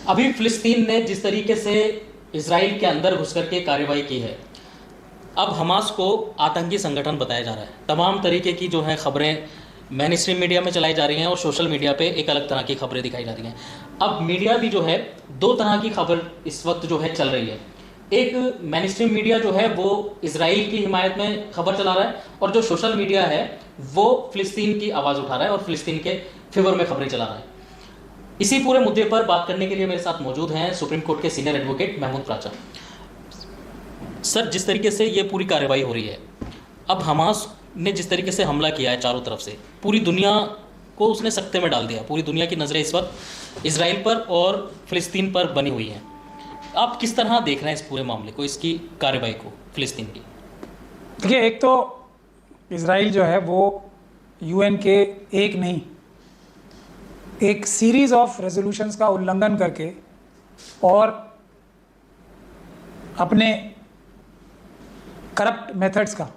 अभी फिलिस्तीन ने जिस तरीके से इसराइल के अंदर घुस करके कार्रवाई की है, अब हमास को आतंकी संगठन बताया जा रहा है। तमाम तरीके की जो है खबरें मेन स्ट्रीम मीडिया में चलाई जा रही हैं और सोशल मीडिया पे एक अलग तरह की खबरें दिखाई जा रही हैं। अब मीडिया भी जो है दो तरह की खबर इस वक्त जो है चल रही है। एक मेन स्ट्रीम मीडिया जो है वो इसराइल की हिमायत में खबर चला रहा है और जो सोशल मीडिया है वो फिलिस्तीन की आवाज़ उठा रहा है और फिलिस्तीन के फेवर में खबरें चला रहा है। इसी पूरे मुद्दे पर बात करने के लिए मेरे साथ मौजूद हैं सुप्रीम कोर्ट के सीनियर एडवोकेट महमूद प्राचा। सर, जिस तरीके से ये पूरी कार्रवाई हो रही है, अब हमास ने जिस तरीके से हमला किया है चारों तरफ से, पूरी दुनिया को उसने सकते में डाल दिया। पूरी दुनिया की नज़रें इस वक्त इसराइल पर और फिलिस्तीन पर बनी हुई हैं। आप किस तरह देख रहे हैं इस पूरे मामले को, इसकी कार्रवाई को, फिलिस्तीन की? देखिए, एक तो इसराइल जो है वो यूएन के एक नहीं, एक सीरीज ऑफ रेजोल्यूशंस का उल्लंघन करके और अपने करप्ट मेथड्स का,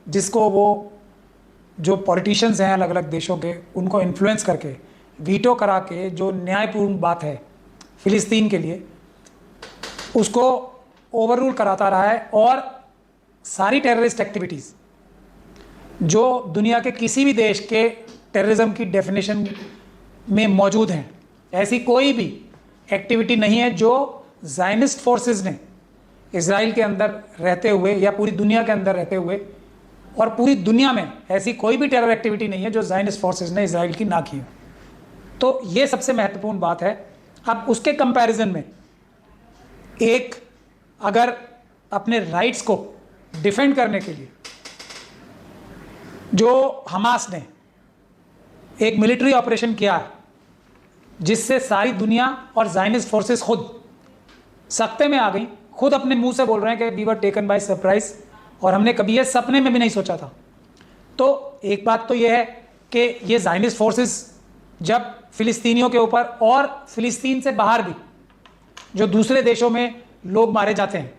जिसको वो जो पॉलिटिशियंस हैं अलग अलग देशों के, उनको इन्फ्लुएंस करके वीटो करा के जो न्यायपूर्ण बात है फिलिस्तीन के लिए, उसको ओवररूल कराता रहा है। और सारी टेररिस्ट एक्टिविटीज़ जो दुनिया के किसी भी देश के टेररिज्म की डेफिनेशन में मौजूद हैं, ऐसी कोई भी एक्टिविटी नहीं है जो ज़ायनिस्ट फोर्सेस ने इज़राइल के अंदर रहते हुए या पूरी दुनिया के अंदर रहते हुए, और पूरी दुनिया में ऐसी कोई भी टेरर एक्टिविटी नहीं है जो ज़ायनिस्ट फोर्सेस ने इज़राइल की ना की हो। तो ये सबसे महत्वपूर्ण बात है। अब उसके कंपैरिजन में एक, अगर अपने राइट्स को डिफेंड करने के लिए जो हमास ने एक मिलिट्री ऑपरेशन किया है, जिससे सारी दुनिया और ज़ायनिस्ट फोर्सेस खुद सख्ते में आ गई, खुद अपने मुंह से बोल रहे हैं कि we were taken by surprise और हमने कभी ये सपने में भी नहीं सोचा था। तो एक बात तो ये है कि ये ज़ायनिस्ट फोर्सेस जब फिलिस्तीनियों के ऊपर और फिलिस्तीन से बाहर भी जो दूसरे देशों में लोग मारे जाते हैं,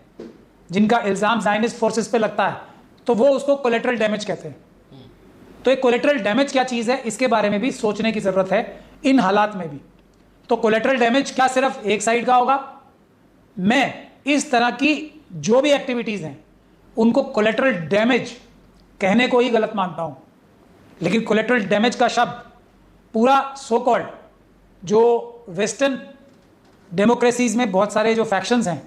जिनका इल्ज़ाम ज़ायनिस्ट फोर्सेस पे लगता है, तो वो उसको कोलेटरल डैमेज कहते हैं। तो एक कोलेटरल डैमेज क्या चीज़ है, इसके बारे में भी सोचने की ज़रूरत है इन हालात में भी। तो कोलेटरल डैमेज क्या सिर्फ एक साइड का होगा? मैं इस तरह की जो भी एक्टिविटीज़ हैं उनको कोलेटरल डैमेज कहने को ही गलत मानता हूँ। लेकिन कोलेटरल डैमेज का शब्द पूरा सो कॉल्ड जो वेस्टर्न डेमोक्रेसीज़ में बहुत सारे जो फैक्शंस हैं,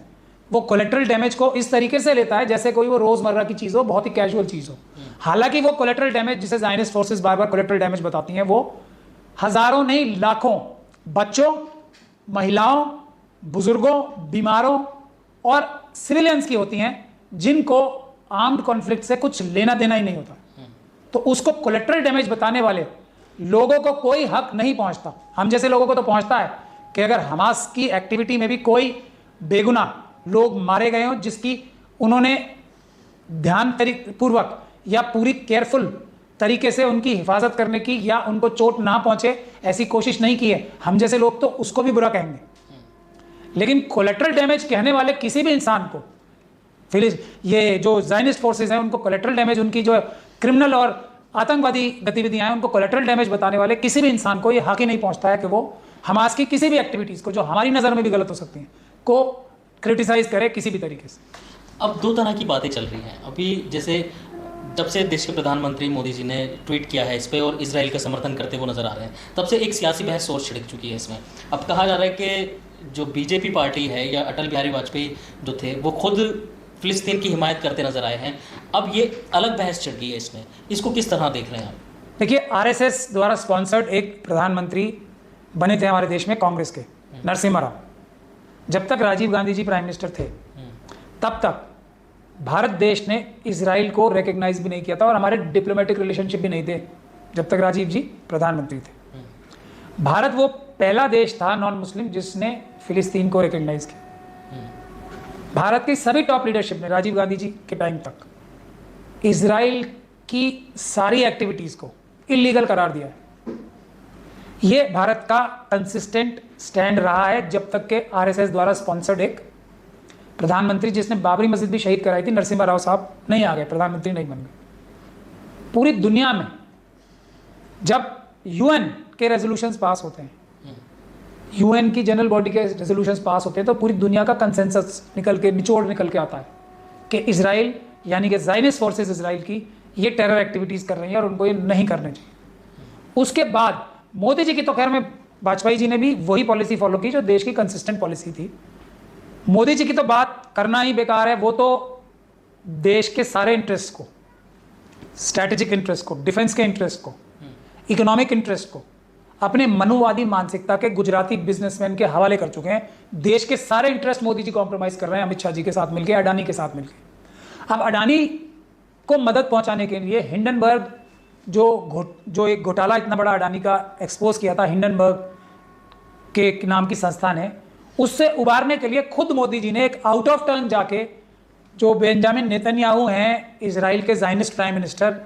वो कोलेटरल डैमेज को इस तरीके से लेता है जैसे कोई वो रोज़मर्रा की चीज़ हो, बहुत ही कैजुअल चीज़ हो। हालांकि वो कोलेटरल डैमेज जिसे ज़ायनिस्ट फोर्सेस बार बार कोलेटरल डैमेज बताती हैं, वो हज़ारों नहीं लाखों बच्चों, महिलाओं, बुजुर्गों, बीमारों और सिविलियंस की होती हैं, जिनको आर्म्ड कॉन्फ्लिक्ट से कुछ लेना देना ही नहीं होता। तो उसको कोलेटरल डैमेज बताने वाले लोगों को कोई हक नहीं पहुंचता। हम जैसे लोगों को तो पहुंचता है कि अगर हमास की एक्टिविटी में भी कोई बेगुनाह लोग मारे गए हों, जिसकी उन्होंने ध्यान पूर्वक या पूरी केयरफुल तरीके से उनकी हिफाजत करने की या उनको चोट ना पहुंचे ऐसी कोशिश नहीं की है, हम जैसे लोग तो उसको भी बुरा कहेंगे। लेकिन कोलेटरल डैमेज कहने वाले किसी भी इंसान को, फिर ये जो ज़ायनिस्ट फोर्सेस हैं उनको कोलेटरल डैमेज, उनकी जो क्रिमिनल और आतंकवादी गतिविधियां हैं उनको कोलेटरल डैमेज बताने वाले किसी भी इंसान को ये हक ही नहीं पहुंचता है कि वो हमास की किसी भी एक्टिविटीज़ को, जो हमारी नज़र में भी गलत हो सकती हैं, को क्रिटिसाइज करे किसी भी तरीके से। अब दो तरह की बातें चल रही हैं अभी, जैसे जब से देश के प्रधानमंत्री मोदी जी ने ट्वीट किया है इस पर और इसराइल का समर्थन करते हुए नजर आ रहे हैं, तब से एक सियासी बहस सोच छिड़क चुकी है इसमें। अब कहा जा रहा है कि जो बीजेपी पार्टी है या अटल बिहारी वाजपेयी जो थे वो खुद फिलिस्तीन की हिमायत करते नजर आए हैं। अब ये अलग बहस छिड़ गई है इसमें, इसको किस तरह देख रहे हैं आप? देखिए, आरएसएस द्वारा स्पॉन्सर्ड एक प्रधानमंत्री बने थे हमारे देश में कांग्रेस के, नरसिम्हा राव। जब तक राजीव गांधी जी प्राइम मिनिस्टर थे तब तक भारत देश ने इजराइल को रिकग्नाइज भी नहीं किया था और हमारे डिप्लोमेटिक रिलेशनशिप भी नहीं थे जब तक राजीव जी प्रधानमंत्री थे। भारत वो पहला देश था नॉन मुस्लिम जिसने फिलिस्तीन को रिकग्नाइज किया। भारत की सभी टॉप लीडरशिप ने राजीव गांधी जी के टाइम तक इजराइल की सारी एक्टिविटीज़ को इलीगल करार दिया है। ये भारत का कंसिस्टेंट स्टैंड रहा है जब तक के आरएसएस द्वारा स्पॉन्सर्ड एक प्रधानमंत्री, जिसने बाबरी मस्जिद भी शहीद कराई थी, नरसिम्हा राव साहब नहीं आ गए, प्रधानमंत्री नहीं बन गए। पूरी दुनिया में जब यूएन के रेजोल्यूशंस पास होते हैं यूएन की जनरल बॉडी के रेजोल्यूशंस पास होते हैं तो पूरी दुनिया का कंसेंसस निचोड़ निकल के आता है कि इजराइल यानी कि ज़ायनिस्ट फोर्सेस इजराइल की ये टेरर एक्टिविटीज़ कर रही हैं और उनको ये नहीं करने चाहिए। उसके बाद मोदी जी की तो खैर में वाजपेयी जी ने भी वही पॉलिसी फॉलो की जो देश की कंसिस्टेंट पॉलिसी थी। मोदी जी की तो बात करना ही बेकार है, वो तो देश के सारे इंटरेस्ट को, स्ट्रैटेजिक इंटरेस्ट को, डिफेंस के इंटरेस्ट को, इकोनॉमिक इंटरेस्ट को अपने मनुवादी मानसिकता के गुजराती बिजनेसमैन के हवाले कर चुके हैं। देश के सारे इंटरेस्ट मोदी जी कॉम्प्रोमाइज कर रहे हैं अमित शाह जी के साथ मिलकर, अडानी के साथ मिलकर। अब अडानी को मदद पहुंचाने के लिए हिंडनबर्ग जो एक घोटाला इतना बड़ा अडानी का एक्सपोज किया था, हिंडनबर्ग के नाम की संस्था ने, उससे उबारने के लिए खुद मोदी जी ने एक आउट ऑफ टर्न जाके, जो बेंजामिन नेतन्याहू हैं इजराइल के ज़ायनिस्ट प्राइम मिनिस्टर,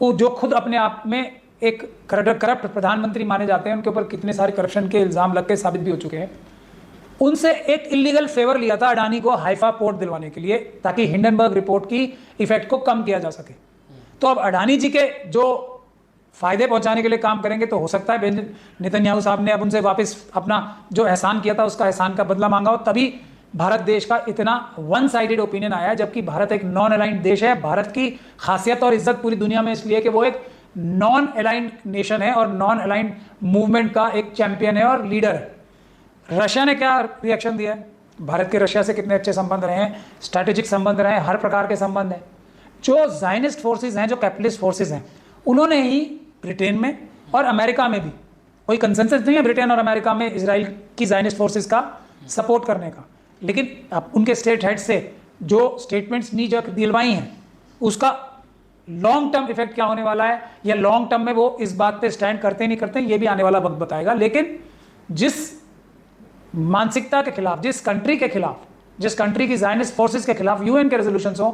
वो जो खुद अपने आप में एक करप्ट प्रधानमंत्री माने जाते हैं, उनके ऊपर कितने सारे करप्शन के इल्ज़ाम लग के साबित भी हो चुके हैं, उनसे एक इलीगल फेवर लिया था अडानी को हाइफा पोर्ट दिलवाने के लिए, ताकि हिंडनबर्ग रिपोर्ट की इफेक्ट को कम किया जा सके। तो अब अडानी जी के जो फायदे पहुंचाने के लिए काम करेंगे तो हो सकता है नेतन्याहू साहब ने अब उनसे वापस अपना जो एहसान किया था उसका एहसान का बदला मांगा हो, तभी भारत देश का इतना वन साइडेड ओपिनियन आया। जबकि भारत एक नॉन अलाइंड देश है। भारत की खासियत और इज्जत पूरी दुनिया में इसलिए कि वो एक नॉन अलाइंड नेशन है और नॉन अलाइंड मूवमेंट का एक चैंपियन है और लीडर है। रशिया ने क्या रिएक्शन दिया है? भारत के रशिया से कितने अच्छे संबंध रहे हैं, स्ट्रैटेजिक संबंध रहे हैं, हर प्रकार के संबंध हैं। जो ज़ायनिस्ट फोर्सेस हैं, जो कैपिटलिस्ट फोर्सेस हैं, उन्होंने ही ब्रिटेन में और अमेरिका में भी, कोई कंसेंसस नहीं है ब्रिटेन और अमेरिका में इजराइल की ज़ायनिस्ट फोर्सेस का सपोर्ट करने का, लेकिन अब उनके स्टेट हेड से जो स्टेटमेंट्स नी जो दिलवाई हैं उसका लॉन्ग टर्म इफेक्ट क्या होने वाला है, या लॉन्ग टर्म में वो इस बात पे स्टैंड करते नहीं करते, ये भी आने वाला वक्त बताएगा। लेकिन जिस मानसिकता के खिलाफ, जिस कंट्री के खिलाफ, जिस कंट्री की ज़ायनिस्ट फोर्सेस के खिलाफ यूएन के रेजोल्यूशंस हो,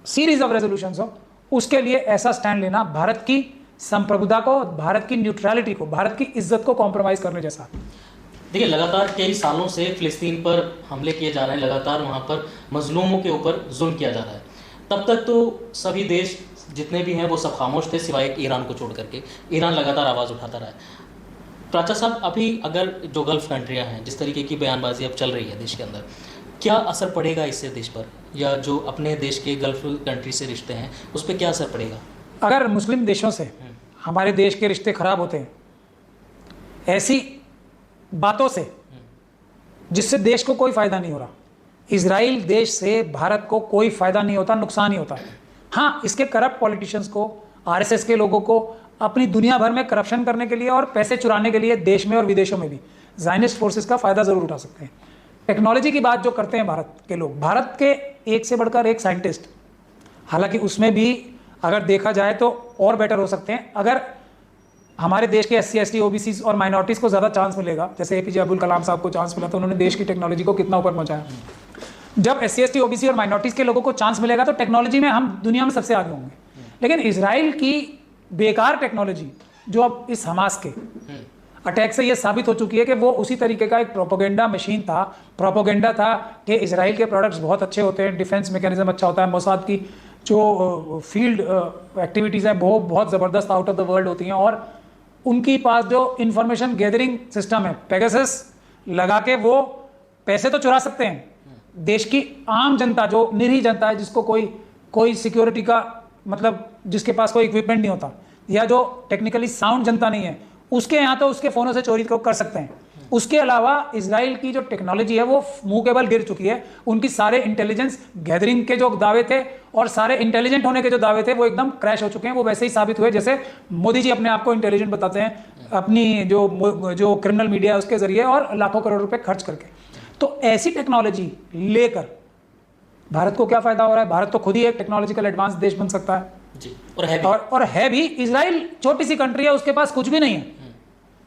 सीरीज ऑफ रेजोल्यूशंस हो, उसके लिए ऐसा स्टैंड लेना भारत की संप्रभुता को, भारत की न्यूट्रलिटी को, भारत की इज्जत को कॉम्प्रोमाइज करने जैसा। देखिए, लगातार कई सालों से फिलिस्तीन पर हमले किए जा रहे हैं, लगातार वहाँ पर मजलूमों के ऊपर जुल्म किया जा रहा है। तब तक तो सभी देश जितने भी हैं वो सब खामोश थे, सिवाय ईरान को छोड़ करके। ईरान लगातार आवाज़ उठाता रहा है। प्राचा साहब, अभी अगर जो गल्फ कंट्रियाँ हैं, जिस तरीके की बयानबाजी अब चल रही है देश के अंदर, क्या असर पड़ेगा इससे देश पर, या जो अपने देश के गल्फ कंट्री से रिश्ते हैं उस पर क्या असर पड़ेगा? अगर मुस्लिम देशों से हमारे देश के रिश्ते खराब होते हैं ऐसी बातों से जिससे देश को कोई फायदा नहीं हो रहा, इजराइल देश से भारत को कोई फायदा नहीं होता, नुकसान ही होता है। हाँ, इसके करप्ट पॉलिटिशियंस को, आरएसएस के लोगों को अपनी दुनिया भर में करप्शन करने के लिए और पैसे चुराने के लिए देश में और विदेशों में भी ज़ायनिस्ट फोर्सेस का फायदा जरूर उठा सकते हैं। टेक्नोलॉजी की बात जो करते हैं भारत के लोग, भारत के एक से बढ़कर एक साइंटिस्ट, हालांकि उसमें भी अगर देखा जाए तो और बेटर हो सकते हैं। अगर हमारे देश के SC ST OBC और माइनॉरिटीज़ को ज़्यादा चांस मिलेगा, जैसे APJ अब्दुल कलाम साहब को चांस मिला तो उन्होंने देश की टेक्नोलॉजी को कितना ऊपर पहुंचाया। जब SC ST OBC और माइनॉरिटीज़ के लोगों को चांस मिलेगा तो टेक्नोलॉजी में हम दुनिया में सबसे आगे होंगे। लेकिन इजराइल की बेकार टेक्नोलॉजी जो अब इस हमास के अटैक से ये साबित हो चुकी है कि वो उसी तरीके का एक प्रोपोगेंडा मशीन था, प्रोपोगेंडा था कि इजराइल के प्रोडक्ट्स बहुत अच्छे होते हैं, डिफेंस मैकेनिज्म अच्छा होता है, मोसाद की जो फील्ड एक्टिविटीज़ हैं वो बहुत ज़बरदस्त आउट ऑफ द वर्ल्ड होती हैं, और उनकी पास जो इंफॉर्मेशन गैदरिंग सिस्टम है पेगासस लगा के वो पैसे तो चुरा सकते हैं। देश की आम जनता, जो निरीह जनता है, जिसको कोई सिक्योरिटी का मतलब, जिसके पास कोई इक्विपमेंट नहीं होता, या जो टेक्निकली साउंड जनता नहीं है, उसके यहाँ तो उसके फ़ोनों से चोरी कर सकते हैं। उसके अलावा इजराइल की जो टेक्नोलॉजी है वो मुंह के बल गिर चुकी है। उनकी सारे इंटेलिजेंस गैदरिंग के जो दावे थे और सारे इंटेलिजेंट होने के जो दावे थे वो एकदम क्रैश हो चुके हैं। वो वैसे ही साबित हुए जैसे मोदी जी अपने आप को इंटेलिजेंट बताते हैं अपनी जो क्रिमिनल मीडिया है उसके जरिए और लाखों करोड़ रुपए खर्च करके। तो ऐसी टेक्नोलॉजी लेकर भारत को क्या फायदा हो रहा है? भारत तो खुद ही एक टेक्नोलॉजिकल एडवांस देश बन सकता है जी, और है भी। इजराइल छोटी सी कंट्री है, उसके पास कुछ भी नहीं है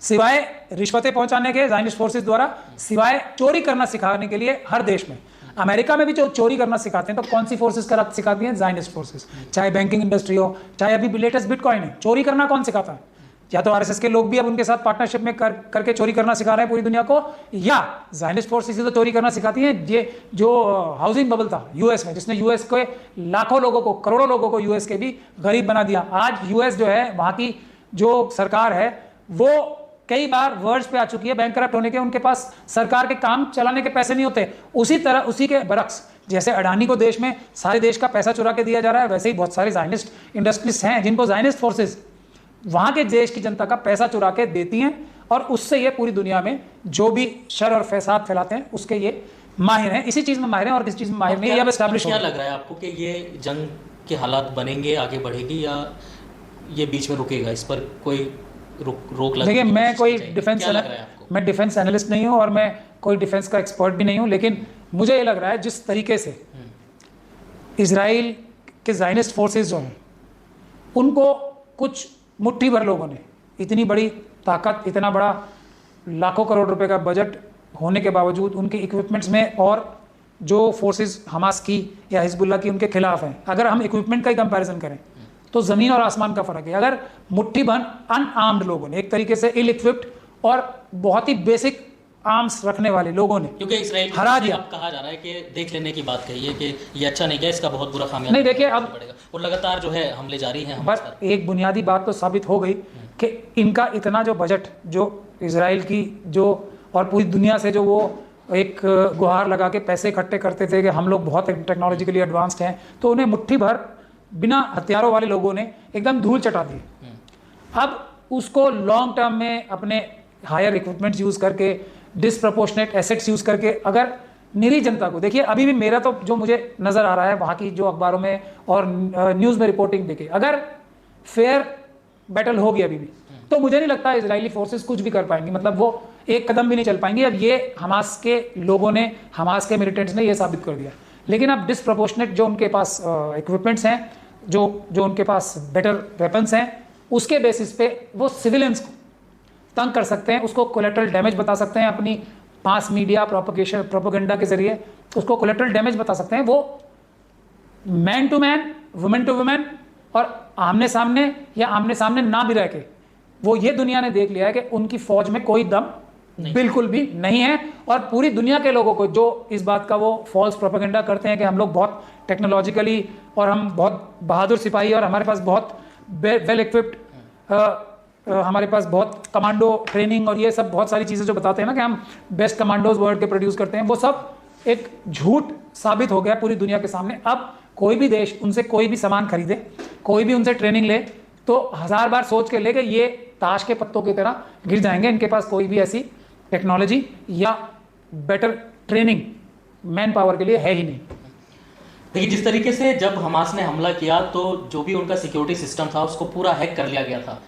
सिवाय रिश्वतें पहुंचाने के ज़ायनिस्ट फोर्सेस द्वारा, सिवाय चोरी करना सिखाने के लिए हर देश में। अमेरिका में भी जो चोरी करना सिखाते हैं तो कौन सी फोर्सेस सिखाती हैं? Zionist forces. चाहे बैंकिंग इंडस्ट्री हो, चाहे अभी लेटेस्ट बिटकॉइन है, चोरी करना कौन सिखाता है? या तो आरएसएस के लोग भी अब उनके साथ पार्टनरशिप में करके चोरी करना सिखा रहे हैं पूरी दुनिया को, या ज़ायनिस्ट फोर्सेस तो चोरी करना सिखाती हैं। ये जो हाउसिंग बबल था यूएस में, जिसने यूएस के लाखों लोगों को, करोड़ों लोगों को यूएस के भी गरीब बना दिया। आज यूएस जो है, वहाँ की जो सरकार है वो कई बार वर्ड्स पे आ चुकी है, बैंकरप्ट होने के, उनके पास सरकार के काम चलाने के पैसे नहीं होते। उसी तरह उसी के बरक्स जैसे अडानी को देश में सारे देश का पैसा चुरा के दिया जा रहा है, वैसे ही बहुत सारे ज़ायनिस्ट इंडस्ट्रीज हैं जिनको ज़ायनिस्ट फोर्सेस वहाँ के देश की जनता का पैसा चुरा के देती हैं, और उससे ये पूरी दुनिया में जो भी शर और फसाद फैलाते हैं उसके ये माहिर हैं। इसी चीज़ में माहिर हैं और किसी चीज़ में माहिर नहीं है। अब एस्टैब्लिश क्या लग रहा है आपको कि ये जंग के हालात बनेंगे, आगे बढ़ेगी, या ये बीच में रुकेगा? इस पर कोई रोक लगे? देखिए, मैं डिफेंस एनालिस्ट नहीं हूँ और मैं कोई डिफेंस का एक्सपर्ट भी नहीं हूँ, लेकिन मुझे ये लग रहा है जिस तरीके से इजराइल के ज़ायनिस्ट फोर्सेस जो हैं उनको कुछ मुट्ठी भर लोगों ने इतनी बड़ी ताकत, इतना बड़ा लाखों करोड़ रुपए का बजट होने के बावजूद उनके इक्विपमेंट्स में और जो फोर्सेस हमास की या हिजबुल्लाह की उनके खिलाफ हैं, अगर हम इक्विपमेंट का ही कंपैरिजन करें तो ज़मीन और आसमान का फ़र्क है। अगर मुट्ठी भर अनआर्म्ड लोगों ने, एक तरीके से इल इक्विप्ड और बहुत ही बेसिक आर्म्स रखने वाले लोगों ने, क्योंकि इसराइल हरा दिया। अब कहा जा रहा है कि देख लेने की बात कही है कि ये अच्छा नहीं गया, इसका बहुत बुरा खामियाजा नहीं, देखिए, अब पड़ेगा, और लगातार जो है हमले जारी हैं। बस एक बुनियादी बात तो साबित हो गई कि इनका इतना जो बजट, जो इजराइल की जो और पूरी दुनिया से जो वो एक गुहार लगा के पैसे इकट्ठे करते थे कि हम लोग बहुत टेक्नोलॉजिकली एडवांस्ड हैं, तो उन्हें मुट्ठी भर बिना हथियारों वाले लोगों ने एकदम धूल चटा दी। अब उसको लॉन्ग टर्म में अपने हायर इक्विपमेंट्स यूज़ करके, डिसप्रपोर्शनेट एसेट्स यूज़ करके, अगर निरी जनता को, देखिए अभी भी मेरा तो जो मुझे नज़र आ रहा है वहाँ की जो अखबारों में और न्यूज़ में रिपोर्टिंग देखी, अगर फेयर बैटल होगी अभी भी, तो मुझे नहीं लगता इजरायली फोर्सेस कुछ भी कर पाएंगी, मतलब वो एक कदम भी नहीं चल पाएंगी। अब ये हमास के लोगों ने, हमास के मिलिटेंट्स ने ये साबित कर दिया। लेकिन अब डिसप्रपोर्शनेट जो उनके पास इक्विपमेंट्स हैं, जो उनके पास बेटर वेपन्स हैं, उसके बेसिस पे वो सिविलियंस को तंग कर सकते हैं, उसको कोलेटरल डैमेज बता सकते हैं, अपनी मास मीडिया प्रोपेगेंडा के जरिए उसको कोलेटरल डैमेज बता सकते हैं। वो man to man, women to women, और आमने सामने या आमने सामने ना भी रह के, वो ये दुनिया ने देख लिया है कि उनकी फौज में कोई दम बिल्कुल भी नहीं है। और पूरी दुनिया के लोगों को जो इस बात का वो फॉल्स प्रोपेगेंडा करते हैं कि हम लोग बहुत टेक्नोलॉजिकली और हम बहुत बहादुर सिपाही और हमारे पास बहुत वेल इक्विप्ड, हमारे पास बहुत कमांडो ट्रेनिंग और ये सब बहुत सारी चीज़ें जो बताते हैं ना कि हम बेस्ट कमांडोज वर्ल्ड के प्रोड्यूस करते हैं, वो सब एक झूठ साबित हो गया पूरी दुनिया के सामने। अब कोई भी देश उनसे कोई भी सामान खरीदे, कोई भी उनसे ट्रेनिंग ले, तो 1000 बार सोच के ले कि ये ताश के पत्तों की तरह गिर जाएंगे। इनके पास कोई भी ऐसी टेक्नोलॉजी या बेटर ट्रेनिंग मैन पावर के लिए है ही नहीं। देखिए, जिस तरीके से जब हमास ने हमला किया तो जो भी उनका सिक्योरिटी सिस्टम था उसको पूरा हैक कर लिया गया था।